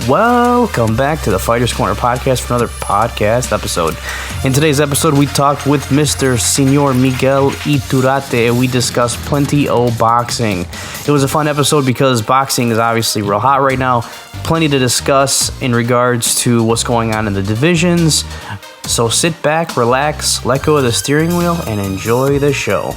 Welcome back to the Fighters Corner podcast for another podcast episode. In today's episode, we talked with Mr. Senor Miguel Iturrate. We discussed plenty of boxing. It was a fun episode because boxing is obviously real hot right now. Plenty to discuss in regards to what's going on in the divisions. So sit back, relax, let go of the steering wheel, and enjoy the show.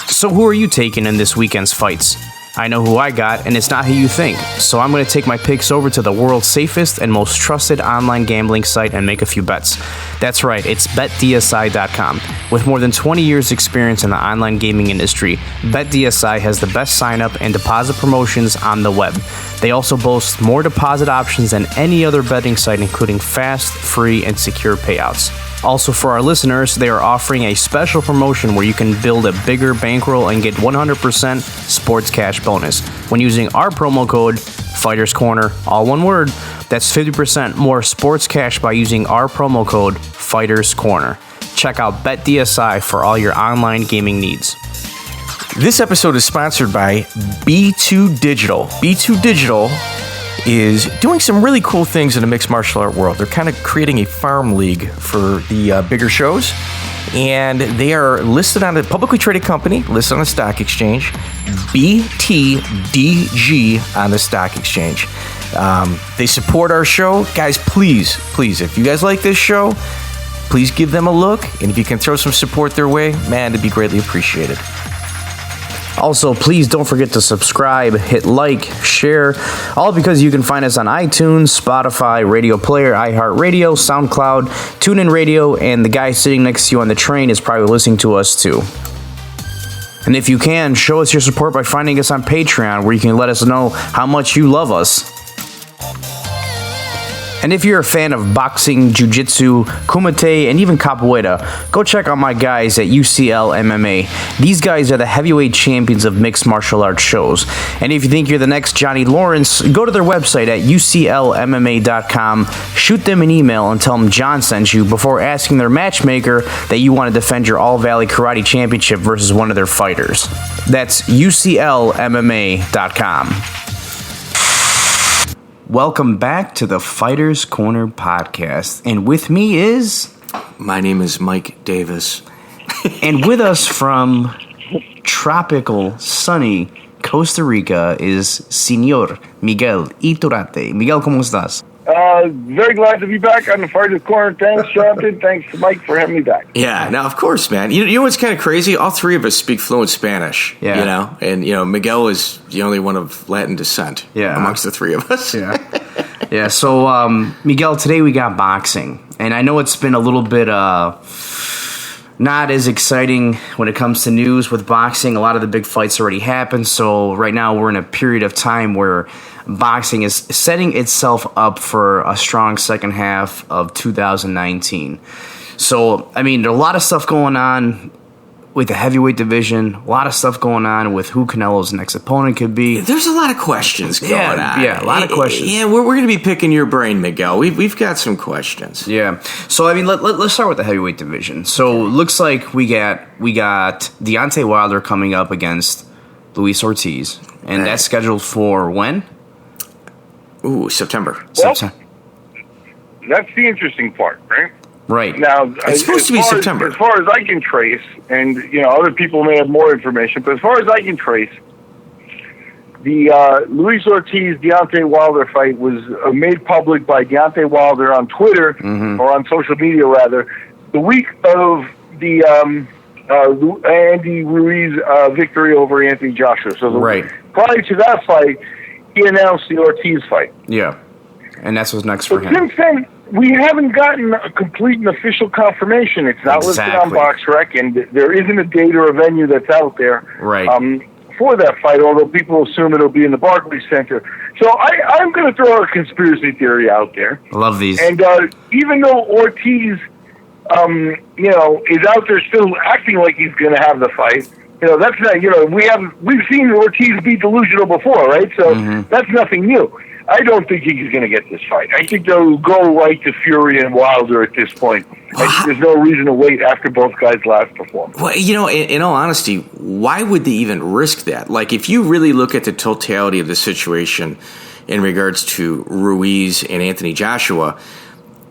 So who are you taking in this weekend's fights? I know who I got, and it's not who you think. So I'm going to take my picks over to the world's safest and most trusted online gambling site and make a few bets. That's right, it's BetDSI.com. With more than 20 years experience in the online gaming industry, BetDSI has the best sign-up and deposit promotions on the web. They also boast more deposit options than any other betting site, including fast, free, and secure payouts. Also, for our listeners, they are offering a special promotion where you can build a bigger bankroll and get 100% sports cash bonus when using our promo code Fighters Corner, all one word. That's 50% more sports cash by using our promo code Fighters Corner. Check out BetDSI for all your online gaming needs. This episode is sponsored by B2 Digital. B2 Digital is doing some really cool things in the mixed martial art world. They're kind of creating a farm league for the bigger shows, and they are listed on a publicly traded company, listed on the stock exchange, BTDG on the stock exchange. They support our show. Guys, please, if you guys like this show, please give them a look, and if you can throw some support their way, man, it'd be greatly appreciated. Also, please don't forget to subscribe, hit like, share, all because you can find us on iTunes, Spotify, Radio Player, iHeartRadio, SoundCloud, TuneIn Radio, and the guy sitting next to you on the train is probably listening to us too. And if you can, show us your support by finding us on Patreon, where you can let us know how much you love us. And if you're a fan of boxing, jiu-jitsu, kumite, and even capoeira, go check out my guys at UCL MMA. These guys are the heavyweight champions of mixed martial arts shows. And if you think you're the next Johnny Lawrence, go to their website at UCLMMA.com, shoot them an email and tell them John sent you before asking their matchmaker that you want to defend your All-Valley Karate Championship versus one of their fighters. That's UCLMMA.com. Welcome back to the Fighters Corner podcast. And with me is... My name is Mike Davis. And with us from tropical, sunny Costa Rica is Senor Miguel Iturrate. Miguel, ¿cómo estás? Very glad to be back on the Fighters Corner. Thanks, Jonathan. Thanks, Mike, for having me back. Yeah, now, of course, man. You know what's kind of crazy? All three of us speak fluent Spanish, you know? And, Miguel is the only one of Latin descent amongst the three of us. Yeah, so, Miguel, today we got boxing. And I know it's been a little bit not as exciting when it comes to news with boxing. A lot of the big fights already happened. So right now we're in a period of time where boxing is setting itself up for a strong second half of 2019. So, I mean, there's a lot of stuff going on with the heavyweight division, a lot of stuff going on with who Canelo's next opponent could be. There's a lot of questions going on. Yeah, a lot of questions. Yeah, we're going to be picking your brain, Miguel. We've got some questions. Yeah. So, I mean, let's start with the heavyweight division. So, looks like we got Deontay Wilder coming up against Luis Ortiz, and that's scheduled for when? Ooh, September. Well, that's the interesting part, right? Right. Now, it's supposed to be September. As far as I can trace, and other people may have more information, but as far as I can trace, the Luis Ortiz Deontay Wilder fight was made public by Deontay Wilder on Twitter or on social media rather, the week of the Andy Ruiz victory over Anthony Joshua. So prior to that fight, he announced the Ortiz fight. Yeah, and that's what's next for him. Since then, we haven't gotten a complete and official confirmation. It's not listed on BoxRec, and there isn't a date or a venue that's out there for that fight, although people assume it'll be in the Barclays Center. So I'm going to throw a conspiracy theory out there. I love these. And even though Ortiz, is out there still acting like he's going to have the fight, that's not, we've seen Ortiz be delusional before, right? So that's nothing new. I don't think he's going to get this fight. I think they'll go right to Fury and Wilder at this point. There's no reason to wait after both guys' last performance. Well, in all honesty, why would they even risk that? Like, if you really look at the totality of the situation, in regards to Ruiz and Anthony Joshua.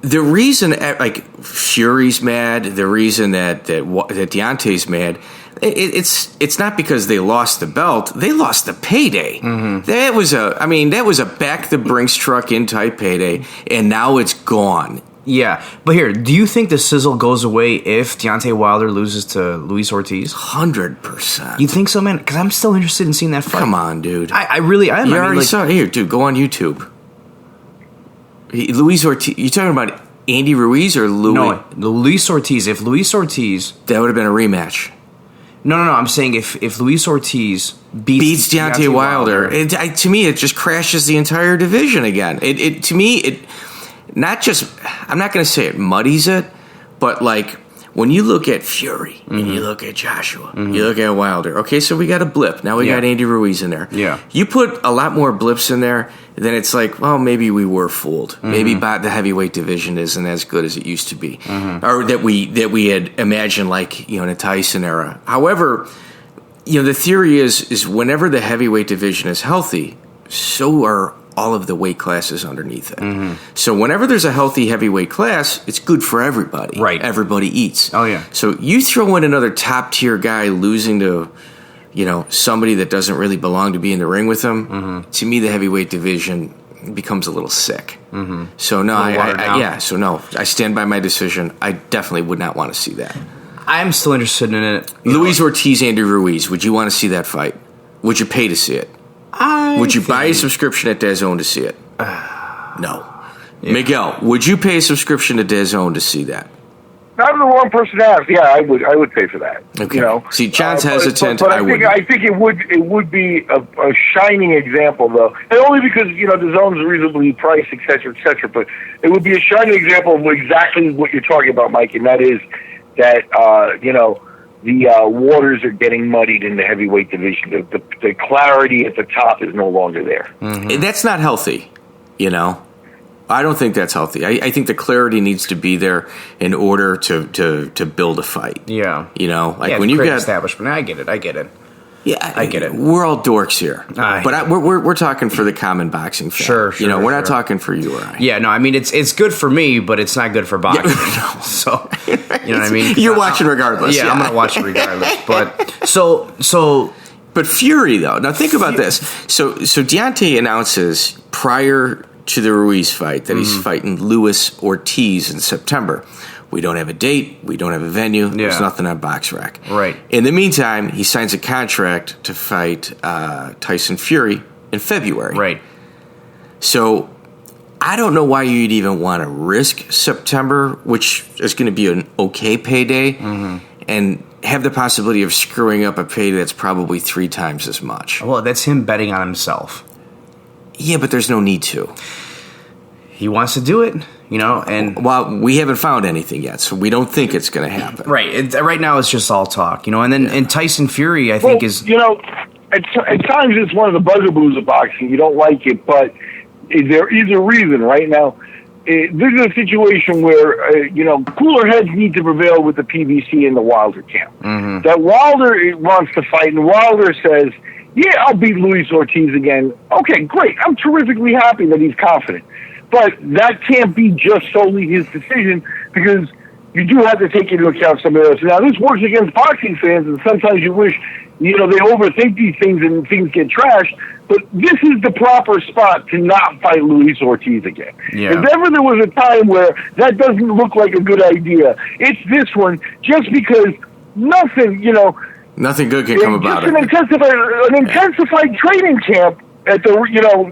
The reason, like, Fury's mad, the reason that Deontay's mad, it's not because they lost the belt. They lost the payday. Mm-hmm. That was a back the Brinks truck in type payday, and now it's gone. Yeah, but here, do you think the sizzle goes away if Deontay Wilder loses to Luis Ortiz? 100%. You think so, man? Because I'm still interested in seeing that fight. Come on, dude. I really am. You already saw it. Here, dude, go on YouTube. Luis Ortiz, you talking about Andy Ruiz or Louis? No, Luis Ortiz. If Luis Ortiz... That would have been a rematch. No. I'm saying if Luis Ortiz beats Deontay Wilder, to me, it just crashes the entire division again. To me, not just... I'm not going to say it muddies it, but, like, when you look at Fury, mm-hmm. and you look at Joshua, mm-hmm. you look at Wilder, okay, so we got a blip. Now we got Andy Ruiz in there. Yeah. You put a lot more blips in there, then it's like, well, maybe we were fooled. Mm-hmm. Maybe the heavyweight division isn't as good as it used to be. Mm-hmm. Or that we had imagined, like, in a Tyson era. However, the theory is whenever the heavyweight division is healthy, so are all of the weight classes underneath it. Mm-hmm. So whenever there's a healthy heavyweight class, it's good for everybody. Right. Everybody eats. Oh, yeah. So you throw in another top-tier guy losing to, somebody that doesn't really belong to be in the ring with him, mm-hmm. to me, the heavyweight division becomes a little sick. Mm-hmm. So, no, I stand by my decision. I definitely would not want to see that. I'm still interested in it. Luis Ortiz, Andy Ruiz, would you want to see that fight? Would you pay to see it? Would you buy a subscription at DAZN to see it? No. Yeah. Miguel, would you pay a subscription to DAZN to see that? I'm the wrong person to ask. Yeah, I would pay for that. Okay. See, John's hesitant. But I think it would be a shining example, though, and only because the zone's reasonably priced, et cetera. But it would be a shining example of exactly what you're talking about, Mike, and that is that the waters are getting muddied in the heavyweight division. The clarity at the top is no longer there. Mm-hmm. That's not healthy, I don't think that's healthy. I think the clarity needs to be there in order to build a fight. Yeah. When you got establishment. I get it. Yeah, I get it. We're all dorks here, but we're talking for the common boxing fan. Sure. We're not talking for you or I. Yeah, no, I mean it's good for me, but it's not good for boxing. Yeah, no. So you know what I mean? You're watching regardless. Yeah, I'm gonna watch it regardless. But but Fury though. Now think about this. So Deontay announces prior to the Ruiz fight that he's fighting Luis Ortiz in September. We don't have a date. We don't have a venue. Yeah. There's nothing on BoxRec. Right. In the meantime, he signs a contract to fight Tyson Fury in February. Right. So I don't know why you'd even want to risk September, which is going to be an okay payday, and have the possibility of screwing up a payday that's probably 3 times as much. Well, that's him betting on himself. Yeah, but there's no need to. He wants to do it, and... Well, we haven't found anything yet, so we don't think it's going to happen. Right. Right now, it's just all talk, and then and Tyson Fury, I think, is... at times it's one of the bugaboos of boxing. You don't like it, but there is a reason right now. This is a situation where, cooler heads need to prevail with the PBC and the Wilder camp. Mm-hmm. That Wilder wants to fight, and Wilder says, yeah, I'll beat Luis Ortiz again. Okay, great. I'm terrifically happy that he's confident. But that can't be just solely his decision, because you do have to take into account somebody else. Now, this works against boxing fans, and sometimes you wish, they overthink these things and things get trashed. But this is the proper spot to not fight Luis Ortiz again. Yeah. If ever there was a time where that doesn't look like a good idea, it's this one, just because nothing good can come about it. An intensified training camp at the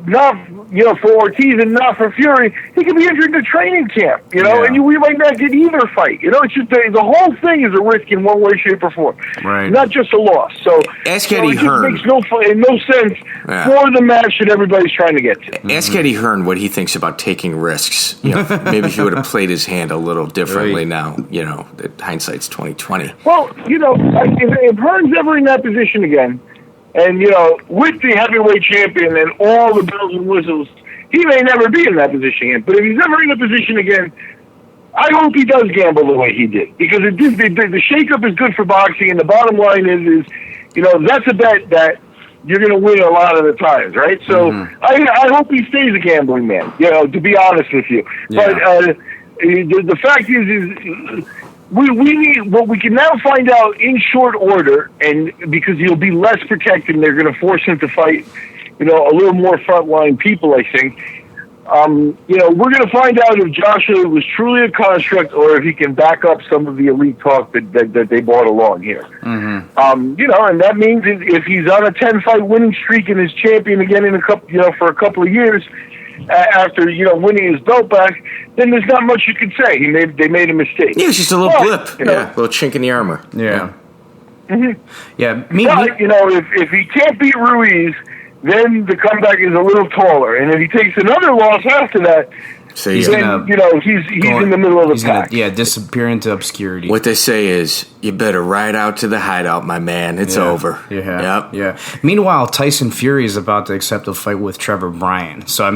not for Ortiz and not for Fury. He could be injured in the training camp, and we might not get either fight. It's just the whole thing is a risk in one way, shape, or form. Right. Not just a loss. So ask Eddie Hearn. It makes no sense for the match that everybody's trying to get to. Ask Eddie Hearn what he thinks about taking risks. Maybe if he would have played his hand a little differently now. That hindsight's 20/20. Well, if Hearn's ever in that position again. And, with the heavyweight champion and all the bells and whistles, he may never be in that position again. But if he's ever in a position again, I hope he does gamble the way he did. Because the shakeup is good for boxing, and the bottom line is that's a bet that you're going to win a lot of the times, right? So I hope he stays a gambling man, to be honest with you. Yeah. But the fact is we need what we can now find out in short order, and because he'll be less protected, and they're going to force him to fight, a little more frontline people, I think. We're going to find out if Joshua was truly a construct or if he can back up some of the elite talk that they brought along here. And that means if he's on a 10-fight winning streak and is champion again in for a couple of years after winning his belt back, then there's not much you can say. They made a mistake. Yeah, it's just a little blip, a little chink in the armor. Yeah. Yeah. If he can't beat Ruiz, then the comeback is a little taller, and if he takes another loss after that, he's in the middle of the pack. Disappear into obscurity. What they say is, you better ride out to the hideout, my man. It's over. Yeah. Meanwhile, Tyson Fury is about to accept a fight with Trevor Bryan. So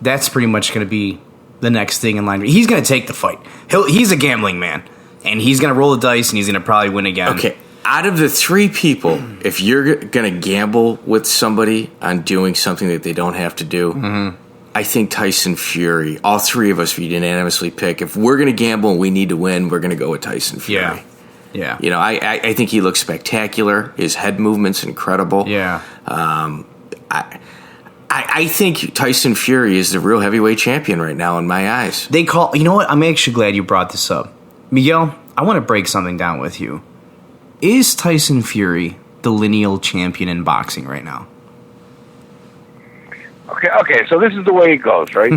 that's pretty much going to be the next thing in line. He's going to take the fight. He's a gambling man, and he's going to roll the dice, and he's going to probably win again. Okay. Out of the three people, if you're going to gamble with somebody on doing something that they don't have to do, I think Tyson Fury, all three of us, we unanimously pick. If we're going to gamble and we need to win, we're going to go with Tyson Fury. Yeah. I think he looks spectacular. His head movement's incredible. Yeah. I think Tyson Fury is the real heavyweight champion right now in my eyes. You know what? I'm actually glad you brought this up. Miguel, I want to break something down with you. Is Tyson Fury the lineal champion in boxing right now? Okay. So this is the way it goes, right?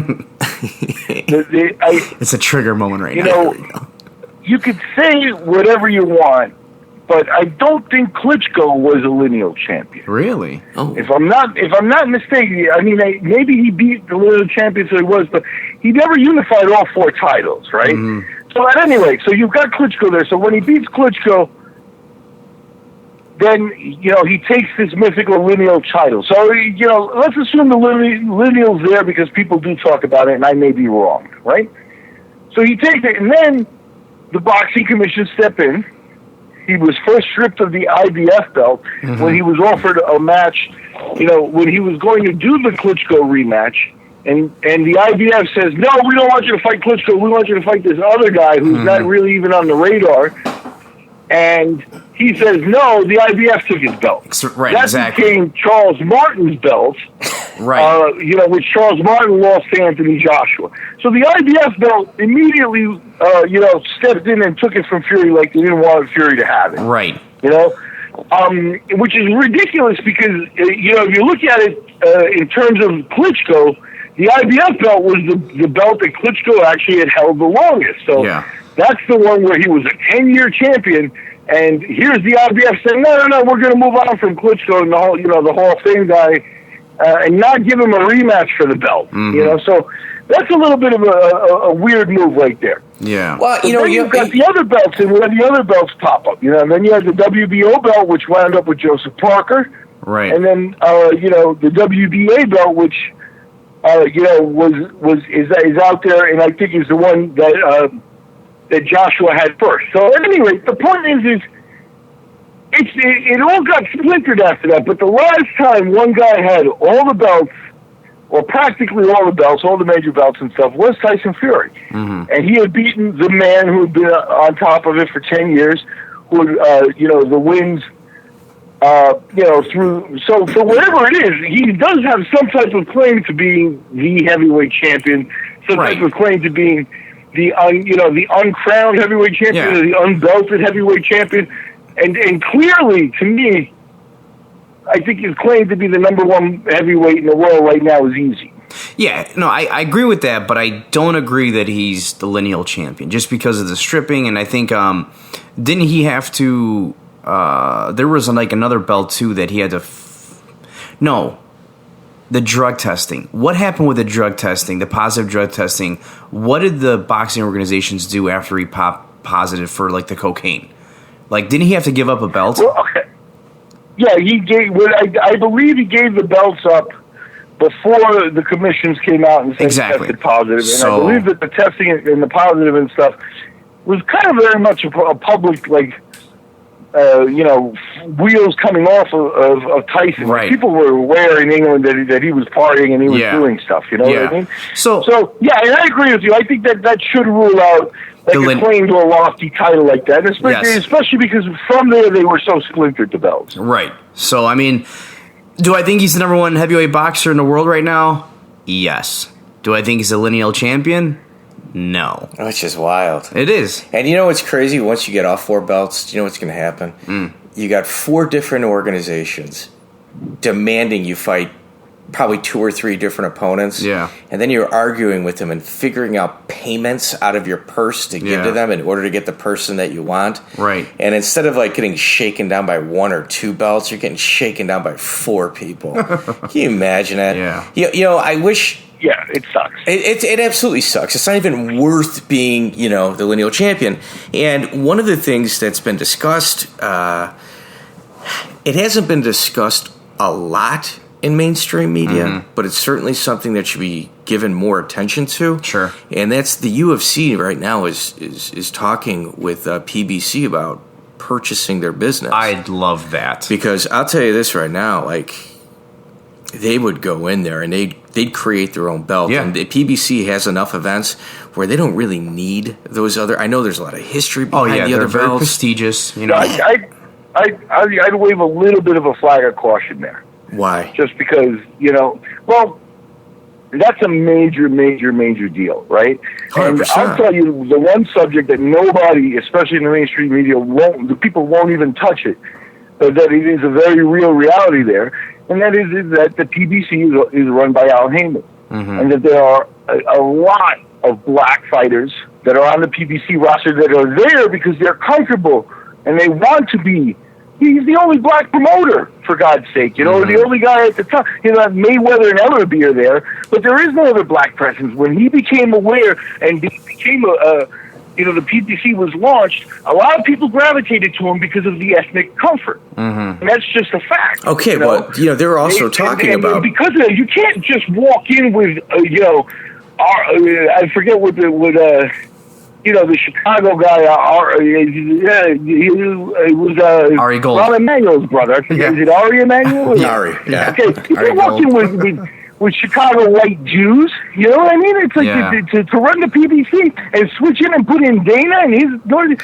It's a trigger moment right now. You could say whatever you want, but I don't think Klitschko was a lineal champion. Really? Oh. If I'm not mistaken, maybe he beat the lineal champion, so he was, but he never unified all four titles, right? So at any rate, so you've got Klitschko there. So when he beats Klitschko, then, he takes this mythical lineal title. So, let's assume the lineal's there because people do talk about it, and I may be wrong, right? So he takes it, and then the boxing commission step in. He was first stripped of the IBF belt when he was offered a match, when he was going to do the Klitschko rematch, and the IBF says, no, we don't want you to fight Klitschko, we want you to fight this other guy who's not really even on the radar. And he says, no, the IBF took his belt. Right, that exactly. became Charles Martin's belt, right? Which Charles Martin lost to Anthony Joshua. So the IBF belt immediately, stepped in and took it from Fury like they didn't want Fury to have it. Right. Which is ridiculous because, if you look at it in terms of Klitschko, the IBF belt was the belt that Klitschko actually had held the longest. So that's the one where he was a 10-year champion, and here's the IBF saying, no, we're going to move on from Klitschko and the Hall of Fame guy, and not give him a rematch for the belt. So that's a little bit of a weird move right there. Yeah. Well, you've got the other belts, and when the other belts pop up, and then you have the WBO belt, which wound up with Joseph Parker, right? And then the WBA belt, which is out there, and I think is the one that Joshua had first. So at any rate, the point is it all got splintered after that. But the last time one guy had all the belts, or practically all the belts, all the major belts and stuff, was Tyson Fury, and he had beaten the man who had been on top of it for 10 years, who the wins. Through so for whatever it is, he does have some type of claim to being the heavyweight champion, some type of claim to being the uncrowned heavyweight champion, or the unbelted heavyweight champion, and clearly to me, I think his claim to be the number one heavyweight in the world right now is easy. Yeah, no, I agree with that, but I don't agree that he's the lineal champion just because of the stripping, and I think didn't he have to? There was another belt too that he had to. The drug testing. What happened with the drug testing? The positive drug testing. What did the boxing organizations do after he popped positive for the cocaine? Didn't he have to give up a belt? Well, okay. Yeah, he gave. I believe he gave the belts up before the commissions came out and said he tested positive. And I believe that the testing and the positive and stuff was kind of very much a public wheels coming off of Tyson. Right. People were aware in England that he was partying and he was doing stuff. You know what I mean? So yeah, and I agree with you. I think that should rule out a claim to a lofty title like that, especially because from there they were so splintered, the belts. Right. So, I mean, do I think he's the number one heavyweight boxer in the world right now? Yes. Do I think he's a lineal champion? No. Oh, it's just wild. It is. And you know what's crazy? Once you get all 4 belts, do you know what's going to happen? You got 4 different organizations demanding you fight probably 2 or 3 different opponents. Yeah. And then you're arguing with them and figuring out payments out of your purse to give to them in order to get the person that you want. Right. And instead of like getting shaken down by 1 or 2 belts, you're getting shaken down by 4 people. Can you imagine that? Yeah. You know, I wish... Yeah, it sucks. It absolutely sucks. It's not even worth being, the lineal champion. And one of the things that's been discussed, it hasn't been discussed a lot in mainstream media, but it's certainly something that should be given more attention to. Sure. And that's the UFC right now is talking with PBC about purchasing their business. I'd love that. Because I'll tell you this right now, like, they would go in there and they'd create their own belt. Yeah. And the PBC has enough events where they don't really need those other. I know there's a lot of history behind the other they're very belts. prestigious. I'd wave a little bit of a flag of caution there. Why? Just because, that's a major, major, major deal, right? 100%. And I'll tell you the one subject that nobody, especially in the mainstream media, the people won't even touch it, but that it is a very real reality there, and that is that the PBC is run by Al Heyman, and that there are a lot of black fighters that are on the PBC roster that are there because they're comfortable and they want to be. He's the only black promoter, for God's sake. The only guy at the top. Mayweather and Ellerby are there, but there is no other black presence. When he became aware and he became the PBC was launched, a lot of people gravitated to him because of the ethnic comfort. And that's just a fact. Okay, but they're also talking about... Because of that, you can't just walk in with, I forget what the Chicago guy, it was Ari Gold. Ron Emanuel's brother. Is it Ari Emanuel? Ari, yeah. Okay, you can't walk in with Chicago white Jews. You know what I mean? It's like to run the PBC and switch in and put in Dana and he's going,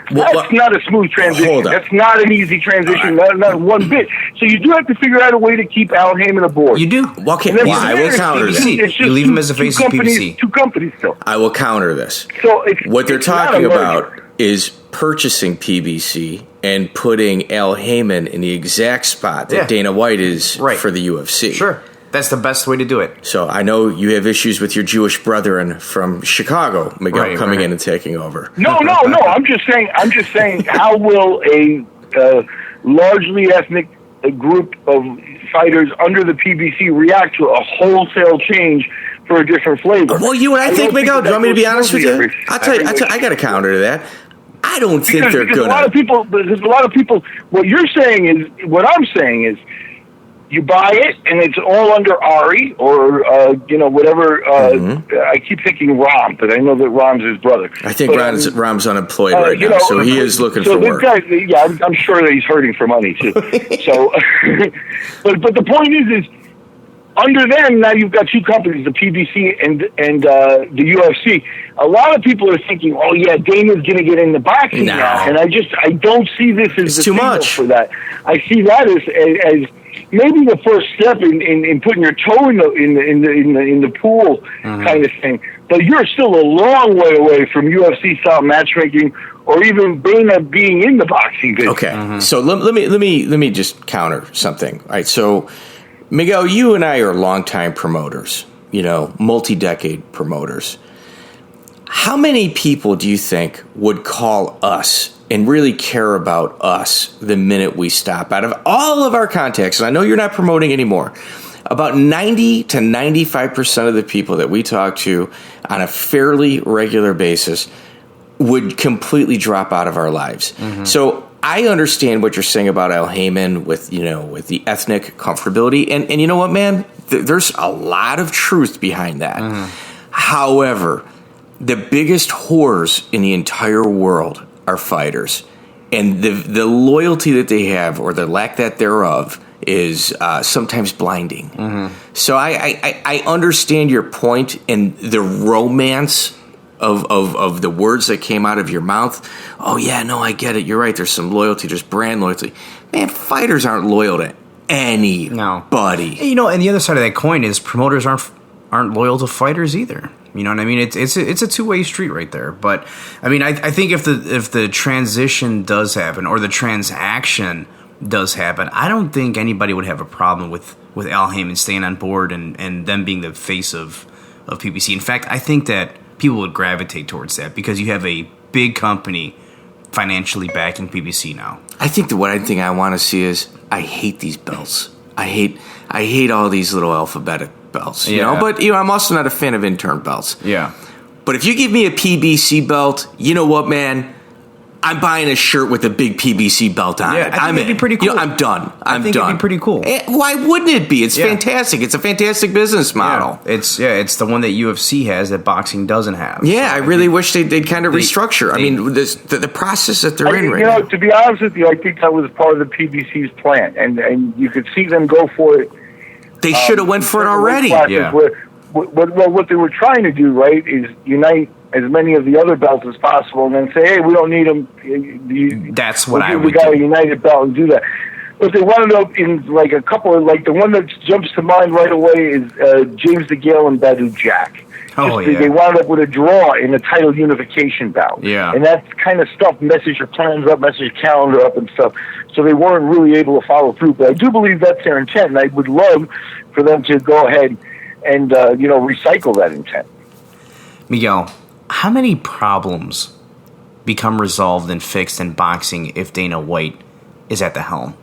that's not a smooth transition. Hold on. That's not an easy transition, not one bit. So you do have to figure out a way to keep Al Heyman aboard. You do? Okay, I will counter that. You leave him as a face of PBC. 2 companies still. I will counter this. So what they're talking about is purchasing PBC and putting Al Heyman in the exact spot that Dana White is for the UFC. Sure. That's the best way to do it. So I know you have issues with your Jewish brethren from Chicago, Miguel, coming in and taking over. No. I'm just saying. How will a largely ethnic group of fighters under the PBC react to a wholesale change for a different flavor? Well, I think, Miguel, do you want me to be honest with you? I got a counter to that. I don't think they're going to. Because a lot of people, what I'm saying is, you buy it, and it's all under Ari or whatever. I keep thinking Ram, but I know that Ram's his brother. I think Ram's unemployed right now, so he is looking for work. I'm sure that he's hurting for money too. So, but the point is under them now you've got 2 companies, the PBC and the UFC. A lot of people are thinking, oh yeah, Dana's going to get into boxing now, and I don't see this as it's too much for that. I see that as maybe the first step in putting your toe in the pool kind of thing, but you're still a long way away from UFC style matchmaking or even Dana being in the boxing business. Okay, so let me just counter something. All right, so Miguel, you and I are longtime promoters, multi-decade promoters. How many people do you think would call us and really care about us the minute we stop? Out of all of our contacts, and I know you're not promoting anymore, about 90 to 95% of the people that we talk to on a fairly regular basis would completely drop out of our lives. So I understand what you're saying about Al Heyman with the ethnic comfortability, and you know what, man? There's a lot of truth behind that. However, the biggest whores in the entire world are fighters. And the loyalty that they have, or the lack thereof, is sometimes blinding. Mm-hmm. So I understand your point and the romance of the words that came out of your mouth. Oh, yeah, no, I get it. You're right. There's some loyalty. There's brand loyalty. Man, fighters aren't loyal to anybody. You know, and the other side of that coin is promoters aren't loyal to fighters either. You know what I mean? It's a two-way street right there. But I mean, I think if the transition does happen, or the transaction does happen, I don't think anybody would have a problem with Al Heyman staying on board and them being the face of PBC. In fact, I think that people would gravitate towards that because you have a big company financially backing PBC now. I think the one thing I want to see is, I hate these belts. I hate all these little alphabetic belts, you know? But, I'm also not a fan of intern belts. Yeah. But if you give me a PBC belt, you know what, man? I'm buying a shirt with a big PBC belt on it. I think it'd be pretty cool. I'm done. I think it'd be pretty cool. Why wouldn't it be? It's fantastic. It's a fantastic business model. Yeah. It's the one that UFC has that boxing doesn't have. Yeah, so I really wish they'd kind of restructure. I mean, the process that they're in right now. To be honest with you, I think that was part of the PBC's plan, and you could see them go for it. They should have went for it already. Yeah. What they were trying to do, right, is unite as many of the other belts as possible, and then say, "Hey, we don't need them." That's what I would do. We got a united belt and do that. But they wound up in like a couple of, like the one that jumps to mind right away is James DeGale and Badu Jack. They wound up with a draw in a title unification bout. Yeah. And that kind of stuff messes your plans up, messes your calendar up and stuff. So they weren't really able to follow through. But I do believe that's their intent, and I would love for them to go ahead and recycle that intent. Miguel, how many problems become resolved and fixed in boxing if Dana White is at the helm?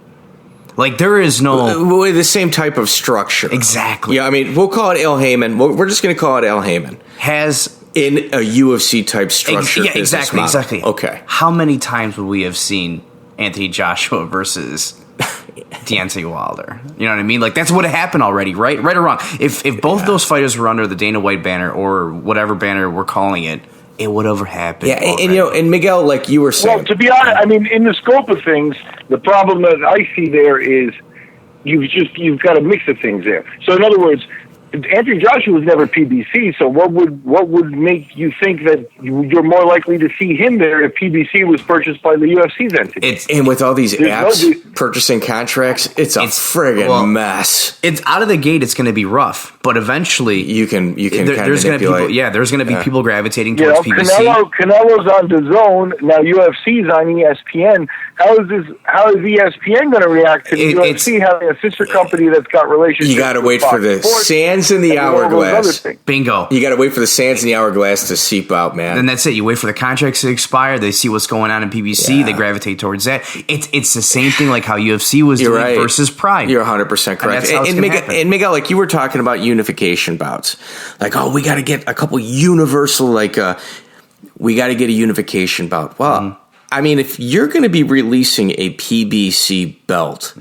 Like, there is no... the same type of structure. Exactly. Yeah, I mean, we'll call it Al Heyman. We're just going to call it Al Heyman. Has... In a UFC-type structure. Yeah, exactly. Okay. How many times would we have seen Anthony Joshua versus Deontay Wilder? You know what I mean? Like, that's what happened already, right? Right or wrong. If both those fighters were under the Dana White banner, or whatever banner we're calling it, it would have happened. Yeah, and Miguel, like you were saying. Well, to be honest, I mean, in the scope of things, the problem that I see there is you've got a mix of things there. So, in other words, Anthony Joshua was never PBC, so what would make you think that you're more likely to see him there if PBC was purchased by the UFC's entity? And with all these apps purchasing contracts, it's a friggin' mess. It's out of the gate. It's going to be rough, but eventually you can there's going to be there's going to be people gravitating towards PBC. Canelo's on DAZN now. UFC's on ESPN. How is ESPN going to react to the UFC having a sister company that's got relationships? You got to wait for the sands in the hourglass. Bingo. You got to wait for the sands in the hourglass to seep out, man. And that's it. You wait for the contracts to expire. They see what's going on in PBC. They gravitate towards that. It's the same thing like how UFC was doing versus Pride. You're 100% correct. And Miguel, like you were talking about unification bouts. Like, we got to get a couple universal, we got to get a unification bout. Well, I mean, if you're going to be releasing a PBC belt,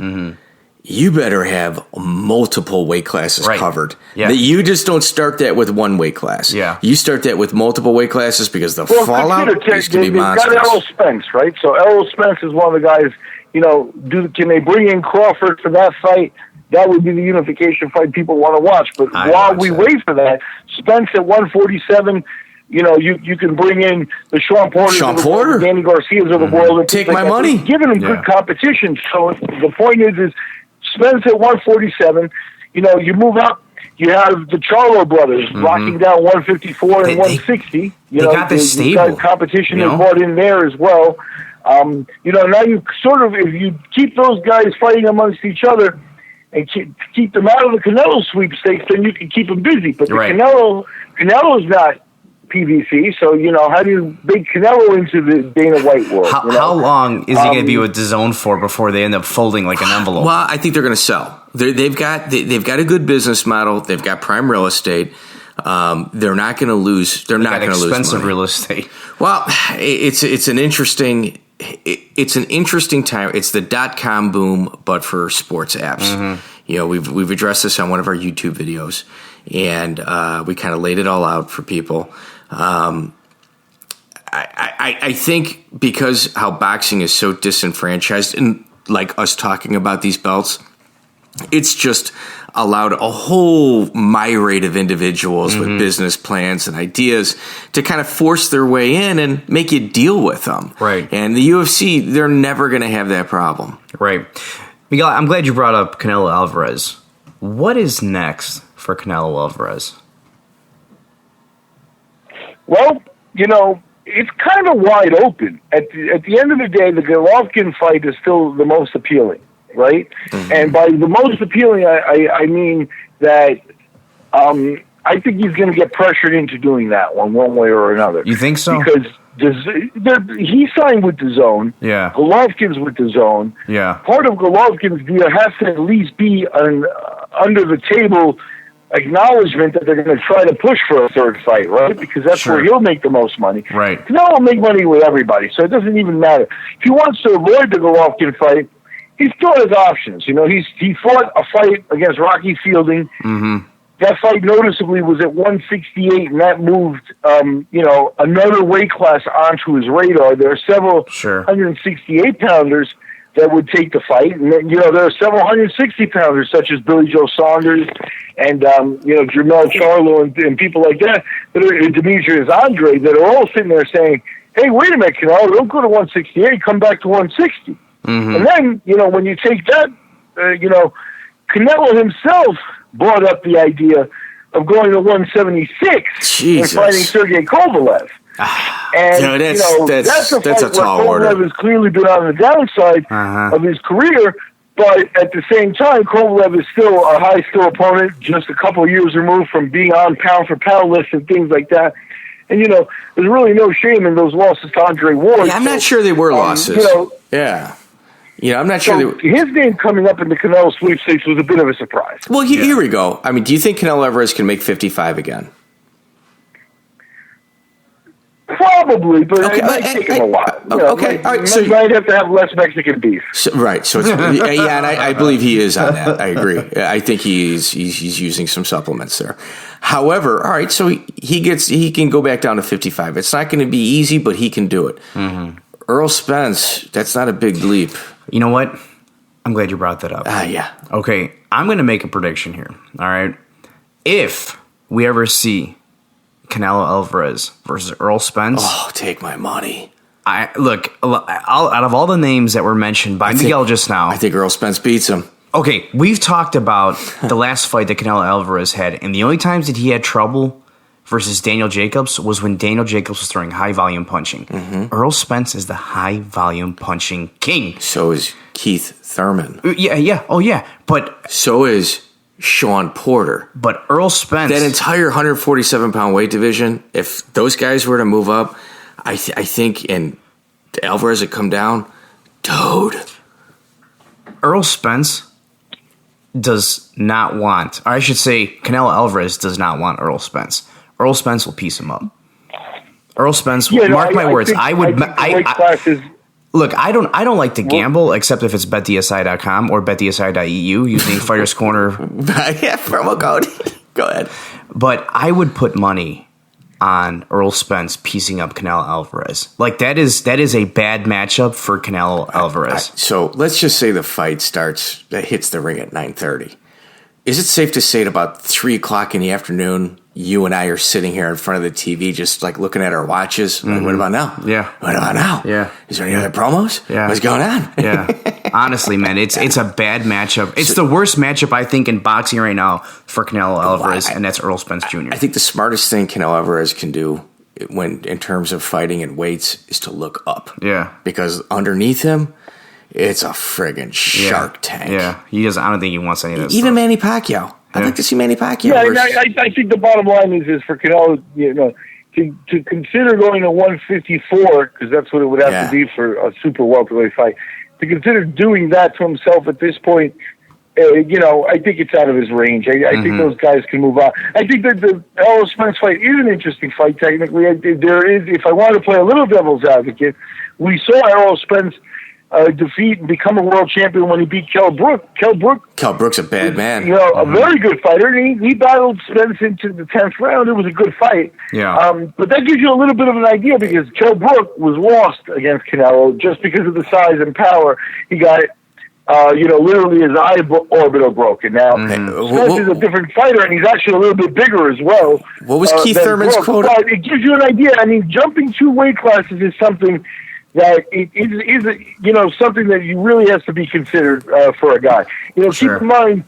you better have multiple weight classes covered. Yeah. You just don't start that with one weight class. Yeah. You start that with multiple weight classes because the fallout is going to be monstrous. They've got Errol Spence, right? So Errol Spence is one of the guys, can they bring in Crawford for that fight? That would be the unification fight people want to watch. But while we wait for that, Spence at 147... you can bring in the Sean Porter, Danny Garcias of the world, and take my money. Giving them good competition. So the point is Spence at 147. You move up. You have the Charlo brothers rocking down 154 and 160. They got this stable. Got competition is brought in there as well. Now you sort of, if you keep those guys fighting amongst each other and keep them out of the Canelo sweepstakes, then you can keep them busy. But the Canelo's not PBC, so how do you bake Canelo into the Dana White world? How long is he going to be with DAZN for before they end up folding like an envelope? Well, I think they're going to sell. They've got a good business model. They've got prime real estate. They're not going to lose. They're not going to lose expensive money. Real estate. Well, it's an interesting time. It's the .com boom, but for sports apps. We've addressed this on one of our YouTube videos, and we kind of laid it all out for people. I I think because how boxing is so disenfranchised, and like us talking about these belts, it's just allowed a whole myriad of individuals with business plans and ideas to kind of force their way in and make you deal with them. Right. And the UFC, they're never going to have that problem. Right. Miguel, I'm glad you brought up Canelo Alvarez. What is next for Canelo Alvarez? Well, it's kind of wide open. At the end of the day, the Golovkin fight is still the most appealing, right? Mm-hmm. And by the most appealing, I mean that I think he's going to get pressured into doing that one way or another. You think so? Because he signed with the Zone. Yeah. Golovkin's with the Zone. Yeah. Part of Golovkin's deal has to at least be an under-the-table acknowledgement that they're going to try to push for a third fight, right? Because that's where he'll make the most money. Right. Canelo will make money with everybody, so it doesn't even matter. If he wants to avoid the Golovkin fight, he still has options. He fought a fight against Rocky Fielding. Mm-hmm. That fight noticeably was at 168, and that moved, another weight class onto his radar. There are several 168-pounders that would take the fight. And there are several 160-pounders, such as Billy Joe Saunders and, Jermell Charlo and people like that are Demetrius Andre, that are all sitting there saying, hey, wait a minute, Canelo, don't go to 168, come back to 160. Mm-hmm. And then, when you take that, Canelo himself brought up the idea of going to 176 and fighting Sergey Kovalev. And that's a tall order. Kovalev has clearly been on the downside of his career, but at the same time, Kovalev is still a high-skill opponent, just a couple of years removed from being on pound-for-pound lists and things like that. And, there's really no shame in those losses to Andre Ward. Yeah, I'm not sure they were losses. I'm not sure. His name coming up in the Canelo sweepstakes was a bit of a surprise. Well, here we go. I mean, do you think Canelo Alvarez can make 55 again? Probably, but it might take him a while. All right. So you might have to have less Mexican beef. So it's, and I believe he is on that. I agree. I think he's using some supplements there. However, all right, so he can go back down to 55. It's not going to be easy, but he can do it. Mm-hmm. Earl Spence, that's not a big leap. You know what? I'm glad you brought that up. Yeah. Okay, I'm going to make a prediction here. All right, if we ever see Canelo Alvarez versus Earl Spence. Oh, take my money. Out of all the names that were mentioned by Miguel just now, I think Earl Spence beats him. Okay, we've talked about the last fight that Canelo Alvarez had, and the only times that he had trouble versus Daniel Jacobs was when Daniel Jacobs was throwing high-volume punching. Mm-hmm. Earl Spence is the high-volume punching king. So is Keith Thurman. Yeah. Oh, yeah. But so is Sean Porter. But Earl Spence... That entire 147-pound weight division, if those guys were to move up, I think, and Alvarez would come down, dude. Earl Spence does not want... Or I should say, Canelo Alvarez does not want Earl Spence. Earl Spence will piece him up. Earl Spence, mark my words. Look, I don't like to gamble except if it's betdsi.com or betdsi.eu using Fighters Corner. Yeah, promo code. Go ahead. But I would put money on Earl Spence piecing up Canelo Alvarez. Like that is a bad matchup for Canelo Alvarez. So let's just say the fight hits the ring at 9:30. Is it safe to say at about 3 o'clock in the afternoon, you and I are sitting here in front of the TV just like looking at our watches? Mm-hmm. Like, what about now? Yeah. What about now? Yeah. Is there any other promos? Yeah. What's going on? Yeah. Honestly, man, it's a bad matchup. It's the worst matchup, I think, in boxing right now for Canelo Alvarez, and that's Earl Spence Jr. I think the smartest thing Canelo Alvarez can do in terms of fighting and weights is to look up. Yeah. Because underneath him, it's a friggin' shark tank. Yeah, he doesn't. I don't think he wants any of that. Even Manny Pacquiao. I'd like to see Manny Pacquiao. Yeah, I think the bottom line is for Canelo, to consider going to 154, because that's what it would have to be for a super welterweight fight. To consider doing that to himself at this point, I think it's out of his range. I think those guys can move on. I think that the Earl Spence fight is an interesting fight technically. There is, if I want to play a little devil's advocate, we saw Earl Spence defeat and become a world champion when he beat Kell Brook. Kell Brook's a bad man. A very good fighter. And he battled Spence into the 10th round. It was a good fight. Yeah. But that gives you a little bit of an idea because Kell Brook was lost against Canelo just because of the size and power. He got, literally his eye orbital broken. Now, Spence is a different fighter, and he's actually a little bit bigger as well. What was Keith Thurman's quote? But it gives you an idea. I mean, jumping 2 weight classes is something that it is something that you really has to be considered for a guy. Sure. Keep in mind,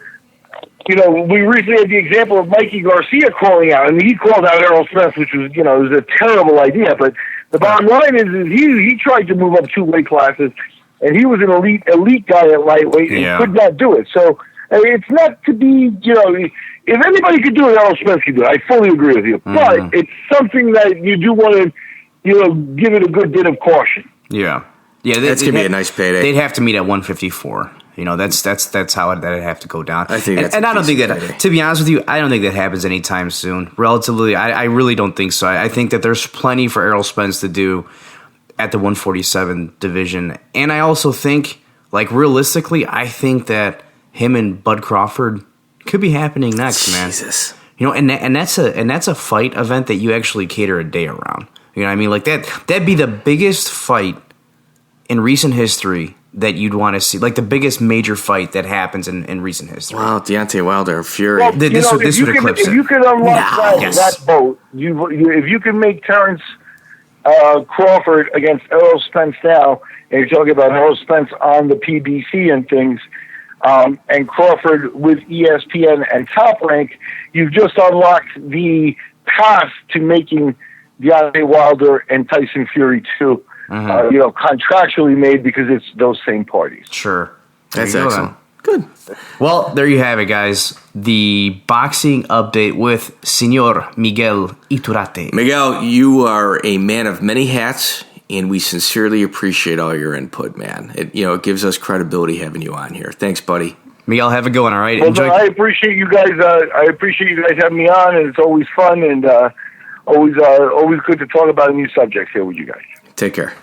we recently had the example of Mikey Garcia calling out, and he called out Errol Spence, which was, it was a terrible idea. But the bottom line is he tried to move up 2 weight classes, and he was an elite guy at lightweight and could not do it. So it's not to be, if anybody could do it, Errol Spence could do it. I fully agree with you. But it's something that you do want to, give it a good bit of caution. Yeah. That's gonna be a nice payday. They'd have to meet at 154. That's how that'd have to go down. I think, and I don't think that. To be honest with you, I don't think that happens anytime soon. Relatively, I really don't think so. I think that there's plenty for Errol Spence to do at the 147 division, and I also think, realistically, I think that him and Bud Crawford could be happening next, man. Jesus. And that's a fight event that you actually cater a day around. You know what I mean? That'd be the biggest fight in recent history that you'd want to see. The biggest major fight that happens in recent history. Wow, Deontay Wilder, Fury. Well, this would eclipse it. If you could unlock that boat, if you can make Terrence Crawford against Errol Spence now, and you're talking about Errol Spence on the PBC and things, and Crawford with ESPN and Top Rank, you've just unlocked the path to making Deontay Wilder and Tyson Fury too, contractually made because it's those same parties. Sure. That's excellent. Good. Well, there you have it, guys. The boxing update with Senor Miguel Iturrate. Miguel, you are a man of many hats, and we sincerely appreciate all your input, man. It gives us credibility having you on here. Thanks, buddy. Miguel, have a good one, all right? Well, enjoy. I appreciate you guys. I appreciate you guys having me on, and it's always fun and always good to talk about a new subject here with you guys. Take care.